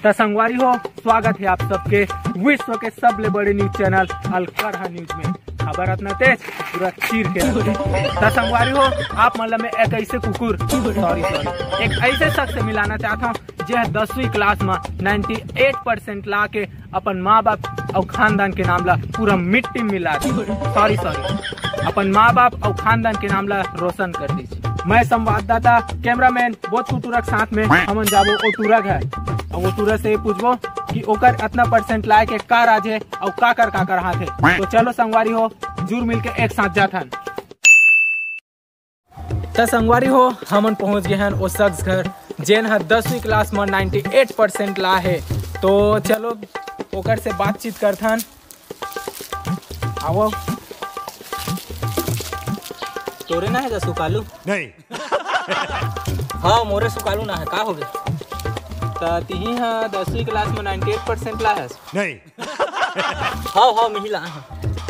तो संगवारी हो, स्वागत है आप सबके विश्व के सबले बड़े न्यूज चैनल अलकरहा न्यूज में। खबर इतना तेज पूरा चीर के तो संगवारी हो, आप मतलब में एक ऐसे कुकुर सॉरी एक ऐसे शख्स से मिलाना चाहता हूँ जो 10वीं क्लास में 98% ला के अपन माँ बाप और खानदान के नाम ला पूरा मिट्टी मिला दी। सॉरी अपन माँ बाप और खानदान के नाम ला रोशन कर दीजिए। मैं संवाददाता कैमरामैन बहुत कुटुरक साथ में हमन जाबो ओटुरक है और ओटुरक से पूछबो कि ओकर इतना परसेंट लाए के का राज है और का कर हाथ है। तो चलो संगवारी हो, जुर मिल के एक साथ जाथन। तो संगवारी हो, हमन पहुंच गए हैं उस शख्स घर जेन हर 10वीं क्लास में 98% ला है। तो चलो ओकर से बातचीत करथन। आओ, तोरे ना है सुकालू? नहीं। हाँ मोरे सुकालू ना है, का हो गया? तो तिही हाँ 10वीं क्लास में 98% ला है? नहीं। हाँ मिला है।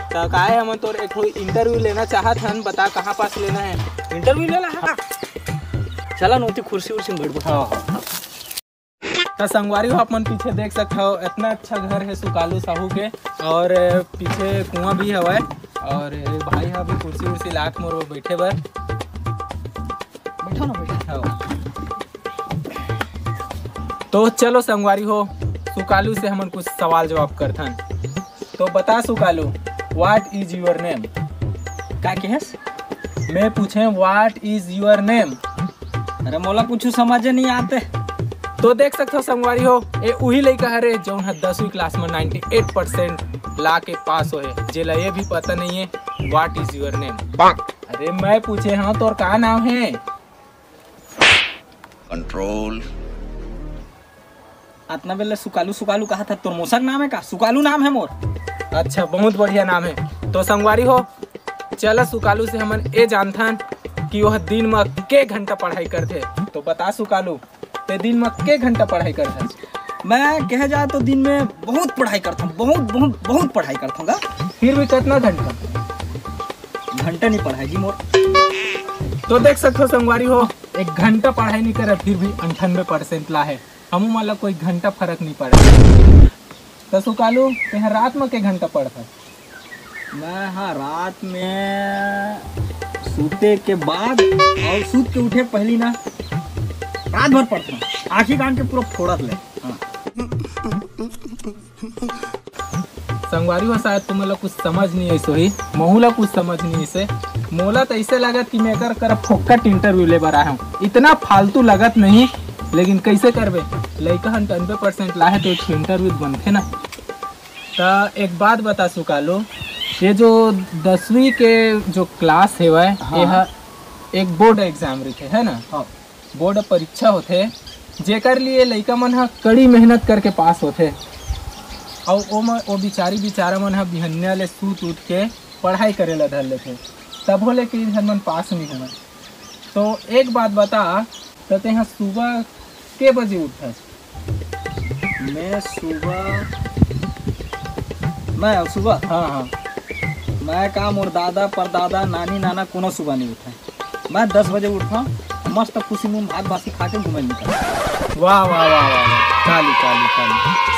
तो का है, हम तोर एक इंटरव्यू लेना चाहत हन, बता कहाँ पास लेना है? इंटरव्यू लेना है? चला नोती कुर्सी उर्सी में बैठ। हाँ। तो संगवारी हो, अपन पीछे देख सकते हो इतना अच्छा घर है सुकालू साहू के, और पीछे कुआं भी हवा है, और भाई हाँ भी कुर्सी उर्सी लाख मोर बैठे बर बैठो ना बैठो। तो चलो संगवारी हो, सुकालू से हमन कुछ सवाल जवाब करथन। तो बता Sukalu, what is your name? का कहेस? मैं पूछे व्हाट इज योर नेम? अरे मोला कुछ समझ नहीं आते। तो देख सकते हो संगवारी हो, ये वही लड़का है जो 10वीं क्लास में 98% ला के पास होए, जेला ये भी पता नहीं है व्हाट इज योर नेम। अरे मैं पूछे हाँ तोर का नाम है? कंट्रोल। इतना बेले सुकालू कहा था, तोर मोसक नाम है का? सुकालू नाम है मोर। अच्छा, बहुत बढ़िया नाम है। तो संगवारी हो, चलो सुकालू से हमन ये जानथन कि वह दिन में के घंटा पढ़ाई करते। तो बता सुकालू, ते दिन में के घंटा पढ़ाई करते? मैं कह जाए तो दिन में बहुत पढ़ाई करता हूँ, बहुत पढ़ाई करता हूँ। फिर भी कितना घंटा? घंटा नहीं पढ़ाई जी मोर। तो देख सकते हो संगवारी हो, एक घंटा पढ़ाई नहीं करे फिर भी 98% ला है। हम मतलब कोई घंटा फर्क नहीं पड़ा। तो सुकालू तेह रात में के घंटा पढ़ता? मैं हाँ रात में सूते के बाद और सूत के उठे पहली ना रात भर पढ़ता हूँ, आँखी कान के पूरा फोड़त ले। हाँ। संगवारी हो, शायद तुम लोग कुछ समझ नहीं ऐसे ही, मोहला कुछ समझ नहीं ऐसे। मोला तो ऐसे लगत कि मैं कर फोकट इंटरव्यू ले बर आया हूँ, इतना फालतू लगत नहीं, लेकिन कैसे करबे, लड़का 98% ला है तो एक इंटरव्यू बनते ना। तो एक बात बता सुकालो, ये जो 10वीं के जो क्लास है वह हाँ। एक बोर्ड एग्जाम रखे है ना? हाँ। बोर्ड परीक्षा होते जेकर लिए लड़का मन हा कड़ी मेहनत करके पास होते, और वो बेचारा मन हा बिहनिया ले सूत उठ के पढ़ाई करे ला धर लेते, तब हो लेके मन पास नहीं होना। तो एक बात बता, तो तेहा सुबह के बजे उठा? मैं सुबह हाँ मैं का मोर दादा परदादा नानी नाना कोनो सुबह नहीं उठा। मैं 10 बजे उठा, मस्त खुशी में भात बासी खा के घूमे निकल। वाह वाह वाह वाह, काली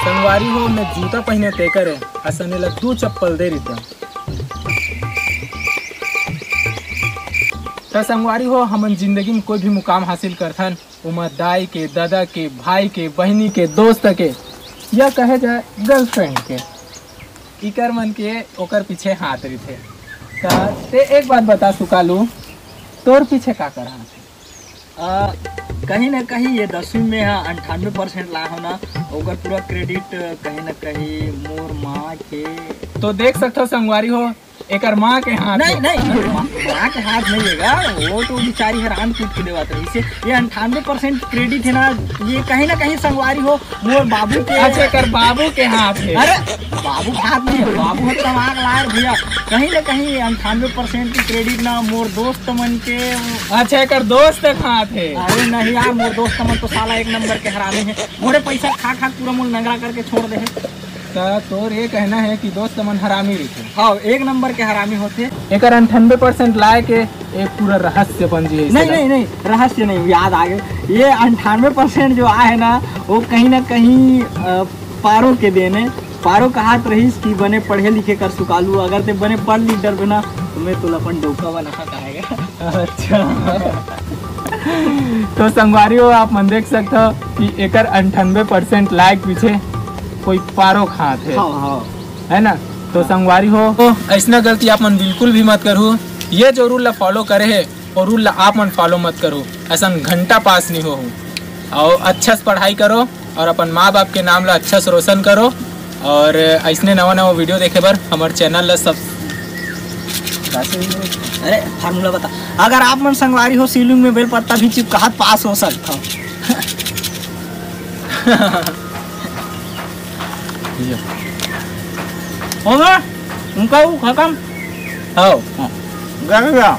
संगवारी हो, मैं जूता पहने ते करे असने लग 2 चप्पल दे रही। तो संगवारी हो, हमन जिंदगी में कोई भी मुकाम हासिल करथन, उमा दाई के, दादा के, भाई के, बहनी के, दोस्त के, या कहे जाए गर्लफ्रेंड के, इकर मन के ओकर पीछे हाथ रही थे। ते एक बात बता सुकालू, तोर पीछे का कर हाथ? कहीं ना कहीं ये 10वीं में 98% ला होना, ओकर पूरा क्रेडिट कहीं ना कहीं मोर माँ के। तो देख सकते हो संगवारी हो, एक माँ के हाथ नहीं माँ के हाथ नहीं है, वो तो बेचारी हैरान कूद के देवा था। इसे ये 98% क्रेडिट है ना, ये कहीं ना कहीं संगवारी हो मोर बाबू के। अच्छा, कर बाबू के हाथ है? अरे बाबू के हाथ नहीं है, बाबू है दिमाग लार भैया। कहीं ना कहीं 98% की क्रेडिट ना मोर दोस्त मन के। अच्छा, कर दोस्त के हाथ है? अरे नहीं यार, मोर दोस्त मन तो साला एक नंबर के हराने हैं, मोरे पैसा खा पूरा मोल नंगरा करके छोड़ दे है। तोर ये कहना है कि दोस्त मन हरामी रही हाँ, एक नंबर के हरामी होते। एक 98% लाए के एक पूरा रहस्य बन जी नहीं, रहस्य नहीं, याद आ गए। ये 98% जो आए ना वो कहीं ना कहीं पारो के देने। पारो कहात रहीस कि बने पढ़े लिखे कर सुकालू, अगर ते बने पढ़ लीडर बना तो मैं तो अपन डोका बना कहेगा। अच्छा तो संगवारियों आप मन देख सकते हो कि एकर 98% लाइक पीछे कोई पारो खात है। हाँ। है ना। तो संगवारी हो तो ऐसा गलती आप मन बिल्कुल भी मत करो। ये जो रूल ला फॉलो करे है और रूल ला आप मन फॉलो मत करो। ऐसा घंटा पास नहीं हो और अच्छा से पढ़ाई करो और अपन माँ बाप के नाम ला अच्छा से रोशन करो। और ऐसने नवा वीडियो देखे बर हमारे चैनल ला सब अरे फार्मूला बता। अगर आप मन संगवारी हो सीलिंग में बेल पत्ता भी चिपकाहत पास हो सकता हो। उनका खत्म। हाँ। गया